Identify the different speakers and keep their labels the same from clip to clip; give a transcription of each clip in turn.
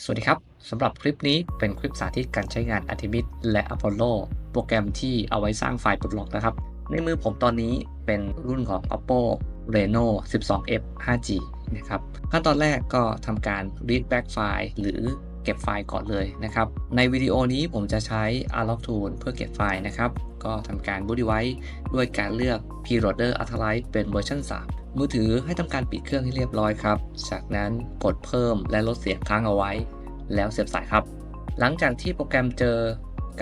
Speaker 1: สวัสดีครับสำหรับคลิปนี้เป็นคลิปสาธิตการใช้งาน Artemis และ Apollo โปรแกรมที่เอาไว้สร้างไฟล์ปลดล็อกนะครับในมือผมตอนนี้เป็นรุ่นของ Oppo Reno 12F 5G นะครับขั้นตอนแรกก็ทำการ read back ไฟล์หรือเก็บไฟล์ก่อนเลยนะครับในวิดีโอนี้ผมจะใช้ Unlock Tool เพื่อเก็บไฟล์นะครับก็ทำการ boot device ด้วยการเลือก Preloader Authorized เป็นเวอร์ชัน3มือถือให้ทำการปิดเครื่องให้เรียบร้อยครับจากนั้นกดเพิ่มและลดเสียงค้างเอาไว้แล้วเสียบสายครับหลังจากที่โปรแกรมเจอ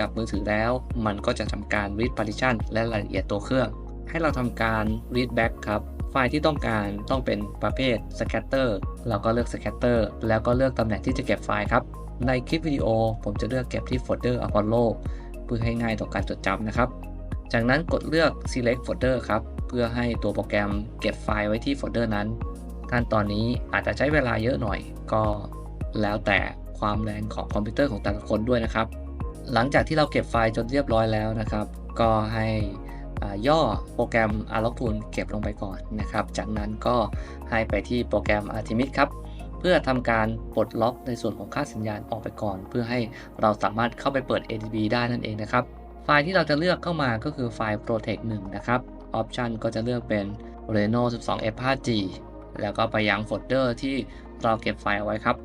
Speaker 1: กับมือถือแล้วมันก็จะทำการ read partition และรายละเอียดตัวเครื่องให้เราทำการ read back ครับไฟล์ที่ต้องการต้องเป็นประเภท scatter เราก็เลือก scatter แล้วก็เลือกตำแหน่งที่จะเก็บไฟล์ครับในคลิปวิดีโอผมจะเลือกเก็บที่โฟลเดอร์ Apollo เพื่อให้ง่ายต่อการจดจำนะครับจากนั้นกดเลือก select folder ครับเพื่อให้ตัวโปรแกรมเก็บไฟล์ไว้ที่โฟลเดอร์นั้นขั้นตอนนี้อาจจะใช้เวลาเยอะหน่อยก็แล้วแต่ความแรงของคอมพิวเตอร์ของแต่ละคนด้วยนะครับหลังจากที่เราเก็บไฟล์จนเรียบร้อยแล้วนะครับก็ให้ย่อโปรแกรม Unlock Tool เก็บลงไปก่อนนะครับจากนั้นก็ให้ไปที่โปรแกรม Artemis ครับเพื่อทำการปลดล็อกในส่วนของค่าสัญญาณออกไปก่อนเพื่อให้เราสามารถเข้าไปเปิด ADB ได้นั่นเองนะครับไฟล์ที่เราจะเลือกเข้ามาก็คือไฟล์ Protect 1นะครับ Option ก็จะเลือกเป็น Reno 12F 5G แล้วก็ไปยังโฟลเดอร์ที่เราเก็บไฟล์เอาไว้ครับ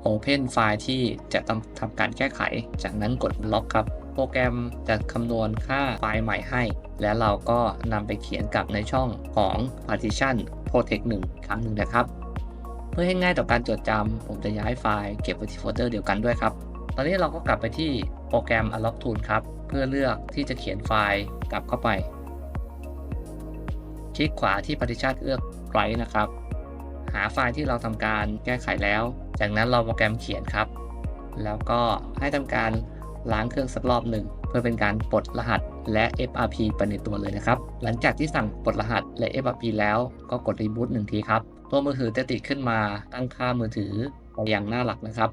Speaker 1: Open ไฟล์ที่จะทำการแก้ไขจากนั้นกดล็อกครับโปรแกรมจะคำนวณค่าไฟล์ใหม่ให้และเราก็นำไปเขียนกลับในช่องของ Partition Protect 1 ครั้งหนึ่งนะครับเพื่อให้ง่ายต่อการจดจำผมจะย้ายไฟล์เก็บไว้ที่โฟลเดอร์เดียวกันด้วยครับตอนนี้เราก็กลับไปที่โปรแกรม Unlock Tool ครับเพื่อเลือกที่จะเขียนไฟล์กลับเข้าไปคลิกขวาที่ Partition เลือก Write นะครับหาไฟล์ที่เราทำการแก้ไขแล้วจากนั้นเราโปรแกรมเขียนครับแล้วก็ให้ทำการล้างเครื่องสักรอบหนึ่งเพื่อเป็นการปลดรหัสและ FRP ไปในตัวเลยนะครับหลังจากที่สั่งปลดรหัสและ FRP แล้วก็กด Reboot 1 ทีครับตัวมือถือจะติดขึ้นมาตั้งค่ามือถือไปยังหน้าหลักนะครับ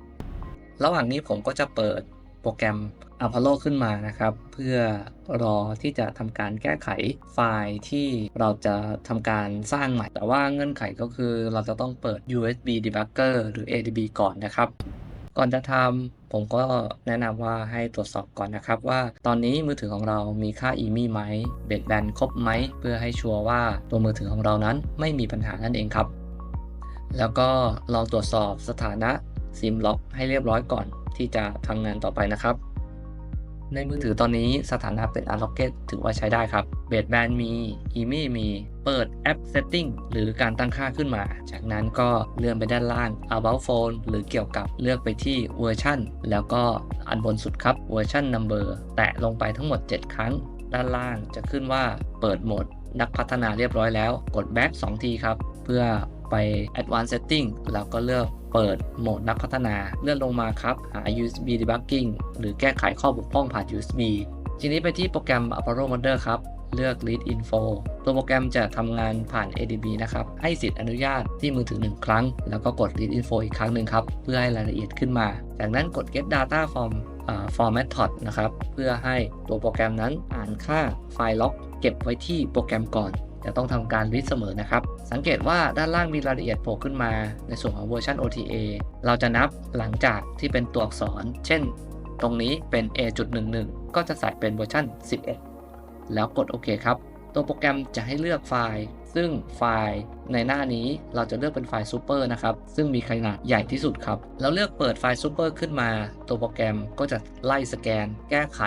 Speaker 1: ระหว่างนี้ผมก็จะเปิดโปรแกรม Apollo ขึ้นมานะครับเพื่อรอที่จะทำการแก้ไขไฟล์ที่เราจะทำการสร้างใหม่แต่ว่าเงื่อนไขก็คือเราจะต้องเปิด USB Debugger หรือ ADB ก่อนนะครับก่อนจะทำผมก็แนะนำว่าให้ตรวจสอบก่อนนะครับว่าตอนนี้มือถือของเรามีค่า EMI ไหมเบสแบนด์ครบไหมเพื่อให้ชัวร์ว่าตัวมือถือของเรานั้นไม่มีปัญหานั่นเองครับแล้วก็ลองตรวจสอบสถานะ SIM Lock ให้เรียบร้อยก่อนที่จะทำงานต่อไปนะครับในมือถือตอนนี้สถานะเป็น Unlocked ถือว่าใช้ได้ครับเบสแบนด์มี EMI มีเปิดแอป Setting หรือการตั้งค่าขึ้นมาจากนั้นก็เลื่อนไปด้านล่าง About Phone หรือเกี่ยวกับเลือกไปที่เวอร์ชันแล้วก็อันบนสุดครับเวอร์ชัน Number แตะลงไปทั้งหมด 7 ครั้งด้านล่างจะขึ้นว่าเปิดโหมดนักพัฒนาเรียบร้อยแล้วกด Back 2 ทีครับเพื่อไป Advanced Setting แล้วก็เลือกเปิดโหมดนักพัฒนาเลื่อนลงมาครับหา USB Debugging หรือแก้ไขข้อบกพร่องผ่าน USB ทีนี้ไปที่โปรแกรม Apollo Modder ครับเลือก Read Info ตัวโปรแกรมจะทำงานผ่าน ADB นะครับให้สิทธิ์อนุญาตที่มือถือ1 ครั้งแล้วก็กด Read Info อีกครั้งหนึ่งครับเพื่อให้รายละเอียดขึ้นมาจากนั้นกด Get Data from Method นะครับเพื่อให้ตัวโปรแกรมนั้นอ่านค่าไฟล์ล็อกเก็บไว้ที่โปรแกรมก่อนจะต้องทำการ read เสมอนะครับสังเกตว่าด้านล่างมีรายละเอียดโผล่ขึ้นมาในส่วนของเวอร์ชัน OTA เราจะนับหลังจากที่เป็นตัวอักษรเช่นตรงนี้เป็น A.11 ก็จะใส่เป็นเวอร์ชัน11แล้วกดโอเคครับตัวโปรแกรมจะให้เลือกไฟล์ซึ่งไฟล์ในหน้านี้เราจะเลือกเป็นไฟล์ Super นะครับซึ่งมีขนาดใหญ่ที่สุดครับแล้วเลือกเปิดไฟล์ Super ขึ้นมาตัวโปรแกรมก็จะไล่สแกนแก้ไข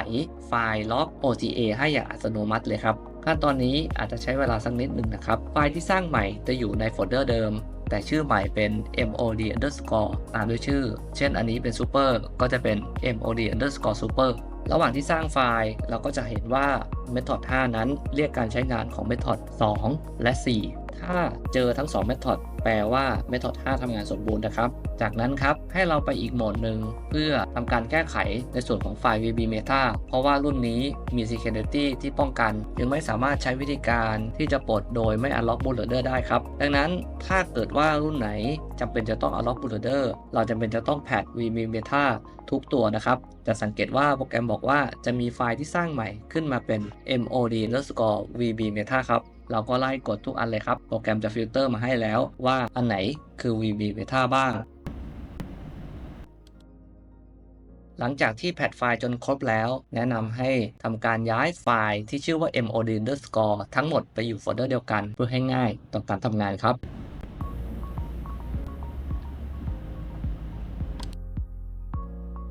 Speaker 1: ไฟล์ล็อก OTA ให้อย่างอัตโนมัติเลยครับขั้นตอนนี้อาจจะใช้เวลาสักนิดหนึ่งนะครับไฟล์ที่สร้างใหม่จะอยู่ในโฟลเดอร์เดิมแต่ชื่อใหม่เป็น mod underscore ตามด้วยชื่อเช่นอันนี้เป็น super ก็จะเป็น mod underscore super ระหว่างที่สร้างไฟล์เราก็จะเห็นว่า method 5 นั้นเรียกการใช้งานของ method 2 และ 4 ถ้าเจอทั้ง2 method แปลว่า method 5 ทำงานสมบูรณ์นะครับจากนั้นครับให้เราไปอีกโหมดหนึ่งเพื่อทำการแก้ไขในส่วนของไฟล์ VB Meta เพราะว่ารุ่นนี้มี security ที่ป้องกันจึงไม่สามารถใช้วิธีการที่จะปลดโดยไม่ unlock bootloader ได้ครับดังนั้นถ้าเกิดว่ารุ่นไหนจำเป็นจะต้อง unlock bootloader เราจำเป็นจะต้องแพท VB Meta ทุกตัวนะครับจะสังเกตว่าโปรแกรมบอกว่าจะมีไฟล์ที่สร้างใหม่ขึ้นมาเป็น mod_vb meta ครับเราก็ไล่กดทุกอันเลยครับโปรแกรมจะฟิลเตอร์มาให้แล้วว่าอันไหนคือ VB Meta บ้าง หลังจากที่แพทไฟล์จนครบแล้วแนะนำให้ทำการย้ายไฟล์ที่ชื่อว่า mod_score ทั้งหมดไปอยู่โฟลเดอร์เดียวกันเพื่อให้ง่ายต่อการทำงานครับ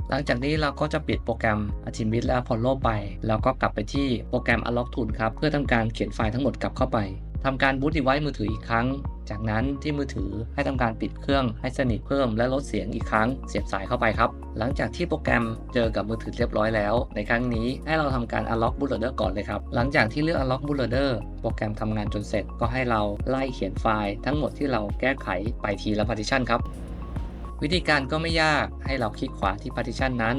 Speaker 1: หลังจากนี้เราก็จะปิดโปรแกรม Artemis และ Apollo ไปแล้วก็กลับไปที่โปรแกรม Unlock Tool ครับเพื่อทำการเขียนไฟล์ทั้งหมดกลับเข้าไปทำการบูต device มือถืออีกครั้งจากนั้นที่มือถือให้ทำการปิดเครื่องให้สนิทเพิ่มและลดเสียงอีกครั้งเสียบสายเข้าไปครับหลังจากที่โปรแกรมเจอกับมือถือเรียบร้อยแล้วในครั้งนี้ให้เราทำการ Unlock Bootloader ก่อนเลยครับหลังจากที่เลือก Unlock Bootloader โปรแกรมทำงานจนเสร็จก็ให้เราไล่เขียนไฟล์ทั้งหมดที่เราแก้ไขไปทีละ partition ครับวิธีการก็ไม่ยากให้เราคลิกขวาที่ partition นั้น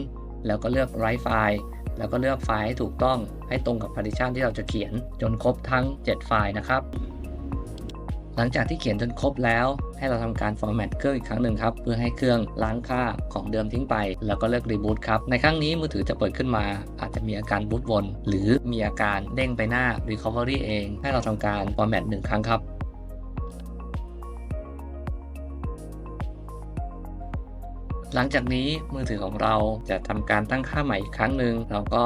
Speaker 1: แล้วก็เลือก Write File แล้วก็เลือกไฟล์ให้ถูกต้องให้ตรงกับ partition ที่เราจะเขียนจนครบทั้ง 7 ไฟล์นะครับหลังจากที่เขียนจนครบแล้วให้เราทำการ format เครื่องอีกครั้งหนึ่งครับเพื่อให้เครื่องล้างค่าของเดิมทิ้งไปแล้วก็เลือก reboot ครับในครั้งนี้มือถือจะเปิดขึ้นมาอาจจะมีอาการบูตวนหรือมีอาการเด้งไปหน้า recovery เองให้เราทำการ format 1 ครั้งครับหลังจากนี้มือถือของเราจะทำการตั้งค่าใหม่อีกครั้งหนึ่งเราก็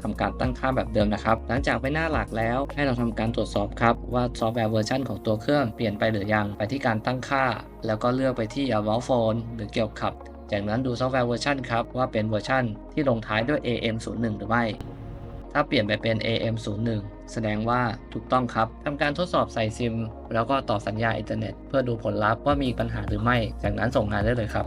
Speaker 1: ทำการตั้งค่าแบบเดิมนะครับหลังจากไปหน้าหลักแล้วให้เราทำการตรวจสอบครับว่าซอฟต์แวร์เวอร์ชันของตัวเครื่องเปลี่ยนไปหรือยังไปที่การตั้งค่าแล้วก็เลือกไปที่ About Phone หรือเกี่ยวกับจากนั้นดูซอฟต์แวร์เวอร์ชันครับว่าเป็นเวอร์ชันที่ลงท้ายด้วย AM01 หรือไม่ถ้าเปลี่ยนไปเป็น AM01 แสดงว่าถูกต้องครับทำการทดสอบใส่ซิมแล้วก็ต่อสัญญาณอินเทอร์เน็ตเพื่อดูผลลัพธ์ว่ามีปัญหาหรือไม่จากนั้นส่งงานได้เลยครับ